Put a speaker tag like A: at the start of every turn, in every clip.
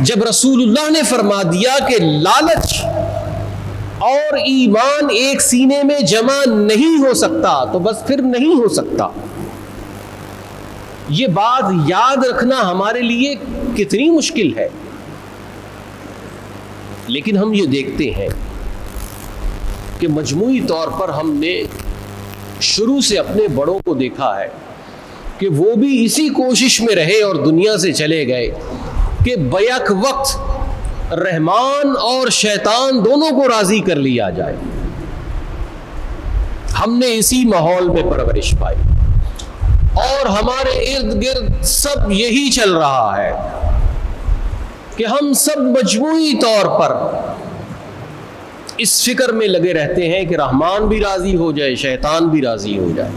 A: جب رسول اللہ نے فرما دیا کہ لالچ اور ایمان ایک سینے میں جمع نہیں ہو سکتا تو بس پھر نہیں ہو سکتا. یہ بات یاد رکھنا ہمارے لیے کتنی مشکل ہے، لیکن ہم یہ دیکھتے ہیں کہ مجموعی طور پر ہم نے شروع سے اپنے بڑوں کو دیکھا ہے کہ وہ بھی اسی کوشش میں رہے اور دنیا سے چلے گئے کہ بیک وقت رحمان اور شیطان دونوں کو راضی کر لیا جائے. ہم نے اسی ماحول میں پرورش پائی اور ہمارے ارد گرد سب یہی چل رہا ہے کہ ہم سب مجموعی طور پر اس فکر میں لگے رہتے ہیں کہ رحمان بھی راضی ہو جائے، شیطان بھی راضی ہو جائے.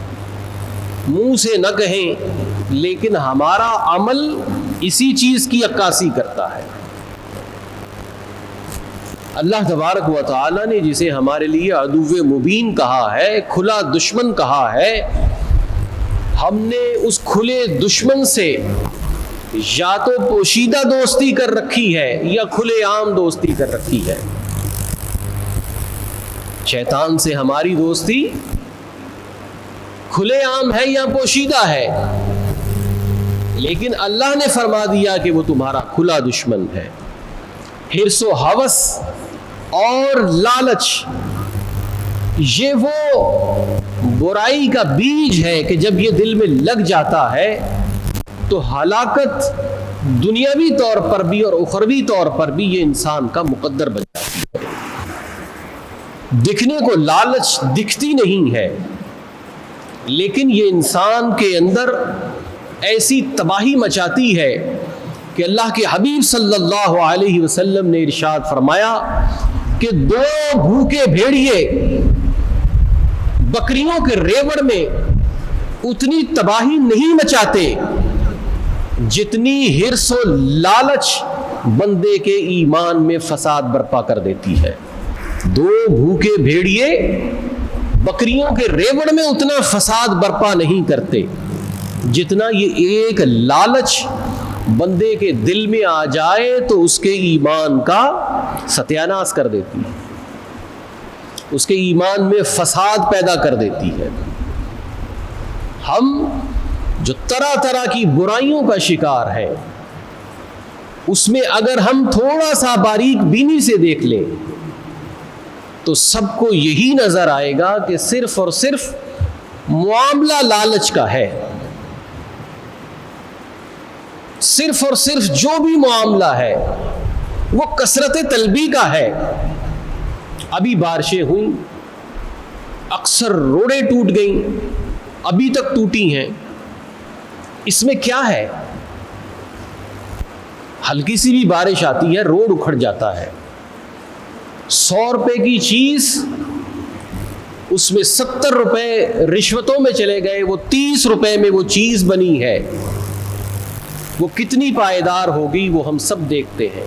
A: منہ سے نہ کہیں لیکن ہمارا عمل اسی چیز کی عکاسی کرتا ہے. اللہ تبارک و تعالی نے جسے ہمارے لیے عدو مبین کہا ہے، کھلا دشمن کہا ہے، ہم نے اس کھلے دشمن سے یا تو پوشیدہ دوستی کر رکھی ہے یا کھلے عام دوستی کر رکھی ہے. شیطان سے ہماری دوستی کھلے عام ہے یا پوشیدہ ہے، لیکن اللہ نے فرما دیا کہ وہ تمہارا کھلا دشمن ہے. حرص و ہوس اور لالچ یہ وہ برائی کا بیج ہے کہ جب یہ دل میں لگ جاتا ہے تو ہلاکت دنیاوی طور پر بھی اور اخروی طور پر بھی یہ انسان کا مقدر بن جاتی ہے. دکھنے کو لالچ دکھتی نہیں ہے، لیکن یہ انسان کے اندر ایسی تباہی مچاتی ہے کہ اللہ کے حبیب صلی اللہ علیہ وسلم نے ارشاد فرمایا کہ 2 بھوکے بھیڑیے بکریوں کے ریوڑ میں اتنی تباہی نہیں مچاتے جتنی حرص و لالچ بندے کے ایمان میں فساد برپا کر دیتی ہے. 2 بھوکے بھیڑیے بکریوں کے ریوڑ میں اتنا فساد برپا نہیں کرتے جتنا یہ ایک لالچ بندے کے دل میں آ جائے تو اس کے ایمان کا ستیاناش کر دیتی ہے، اس کے ایمان میں فساد پیدا کر دیتی ہے. ہم جو طرح طرح کی برائیوں کا شکار ہے اس میں اگر ہم تھوڑا سا باریک بینی سے دیکھ لیں تو سب کو یہی نظر آئے گا کہ صرف اور صرف معاملہ لالچ کا ہے. صرف اور صرف جو بھی معاملہ ہے وہ کثرت طلبی کا ہے. ابھی بارشیں ہوئیں، اکثر روڈیں ٹوٹ گئیں، ابھی تک ٹوٹی ہیں. اس میں کیا ہے؟ ہلکی سی بھی بارش آتی ہے روڈ اکھڑ جاتا ہے. 100 روپے کی چیز اس میں 70 روپے رشوتوں میں چلے گئے، وہ 30 روپے میں وہ چیز بنی ہے. وہ کتنی پائیدار ہوگی وہ ہم سب دیکھتے ہیں.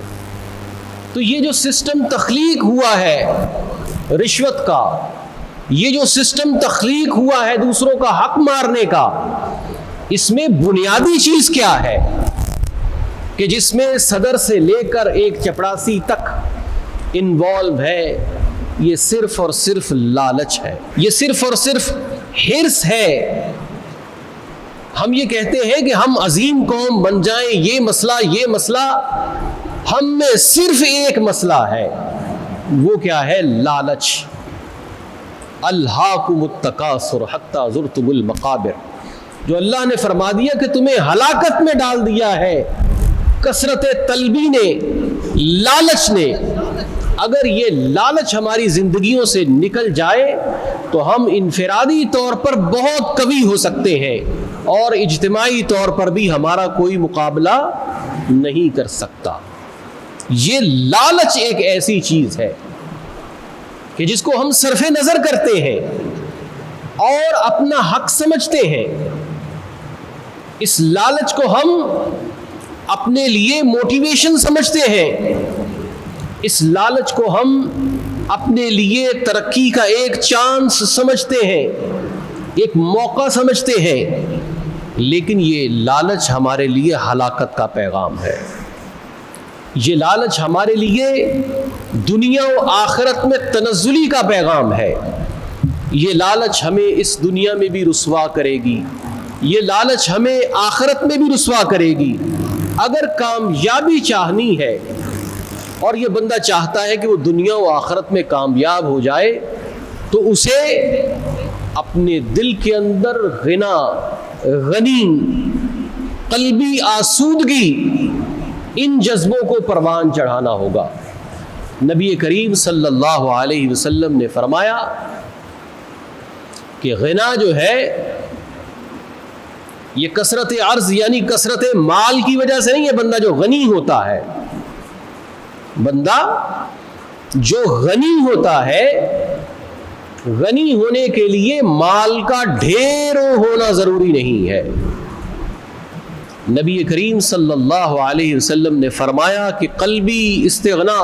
A: تو یہ جو سسٹم تخلیق ہوا ہے رشوت کا، یہ جو سسٹم تخلیق ہوا ہے دوسروں کا حق مارنے کا، اس میں بنیادی چیز کیا ہے کہ جس میں صدر سے لے کر ایک چپڑاسی تک انوالو ہے؟ یہ صرف اور صرف لالچ ہے، یہ صرف اور صرف حرص ہے. ہم یہ کہتے ہیں کہ ہم عظیم قوم بن جائیں، یہ مسئلہ ہم میں صرف ایک مسئلہ ہے، وہ کیا ہے؟ لالچ. الہاکم التکاثر حتی زرتم المقابر، جو اللہ نے فرما دیا کہ تمہیں ہلاکت میں ڈال دیا ہے کثرت طلبی نے، لالچ نے. اگر یہ لالچ ہماری زندگیوں سے نکل جائے تو ہم انفرادی طور پر بہت قوی ہو سکتے ہیں اور اجتماعی طور پر بھی ہمارا کوئی مقابلہ نہیں کر سکتا. یہ لالچ ایک ایسی چیز ہے کہ جس کو ہم صرف نظر کرتے ہیں اور اپنا حق سمجھتے ہیں. اس لالچ کو ہم اپنے لیے موٹیویشن سمجھتے ہیں، اس لالچ کو ہم اپنے لیے ترقی کا ایک چانس سمجھتے ہیں، ایک موقع سمجھتے ہیں، لیکن یہ لالچ ہمارے لیے ہلاکت کا پیغام ہے. یہ لالچ ہمارے لیے دنیا و آخرت میں تنزلی کا پیغام ہے. یہ لالچ ہمیں اس دنیا میں بھی رسوا کرے گی, یہ لالچ ہمیں آخرت میں بھی رسوا کرے گی. اگر کامیابی چاہنی ہے اور یہ بندہ چاہتا ہے کہ وہ دنیا و آخرت میں کامیاب ہو جائے, تو اسے اپنے دل کے اندر غنی, قلبی آسودگی, ان جذبوں کو پروان چڑھانا ہوگا. نبی کریم صلی اللہ علیہ وسلم نے فرمایا کہ غنا جو ہے یہ کثرت عرض یعنی کثرت مال کی وجہ سے نہیں ہے. بندہ جو غنی ہوتا ہے, بندہ جو غنی ہوتا ہے, غنی ہونے کے لیے مال کا ڈھیروں ہونا ضروری نہیں ہے. نبی کریم صلی اللہ علیہ وسلم نے فرمایا کہ قلبی استغنا,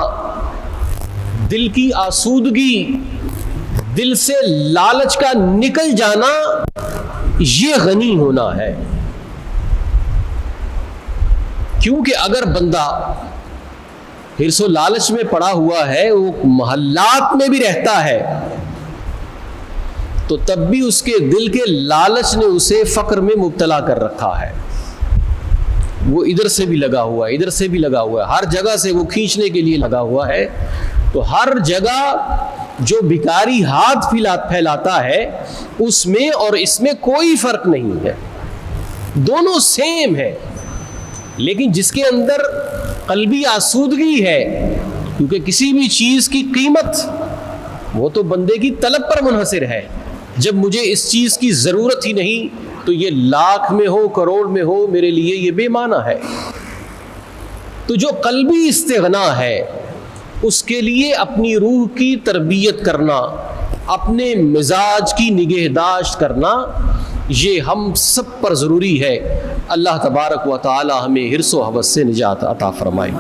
A: دل کی آسودگی, دل سے لالچ کا نکل جانا, یہ غنی ہونا ہے. کیونکہ اگر بندہ حرص و لالچ میں پڑا ہوا ہے, وہ محلات میں بھی رہتا ہے, تو تب بھی اس کے دل کے لالچ نے اسے فقر میں مبتلا کر رکھا ہے. وہ ادھر سے بھی لگا ہوا ہے, ادھر سے بھی لگا ہوا ہے, ہر جگہ سے وہ کھینچنے کے لیے لگا ہوا ہے. تو ہر جگہ جو بھکاری ہاتھ پھیلاتا ہے اس میں اور اس میں کوئی فرق نہیں ہے, دونوں سیم ہے. لیکن جس کے اندر قلبی آسودگی ہے, کیونکہ کسی بھی چیز کی قیمت وہ تو بندے کی طلب پر منحصر ہے. جب مجھے اس چیز کی ضرورت ہی نہیں تو یہ لاکھ میں ہو کروڑ میں ہو میرے لیے یہ بے معنی ہے. تو جو قلبی استغنا ہے اس کے لیے اپنی روح کی تربیت کرنا, اپنے مزاج کی نگہداشت کرنا, یہ ہم سب پر ضروری ہے. اللہ تبارک و تعالی ہمیں حرص و حوث سے نجات عطا فرمائے.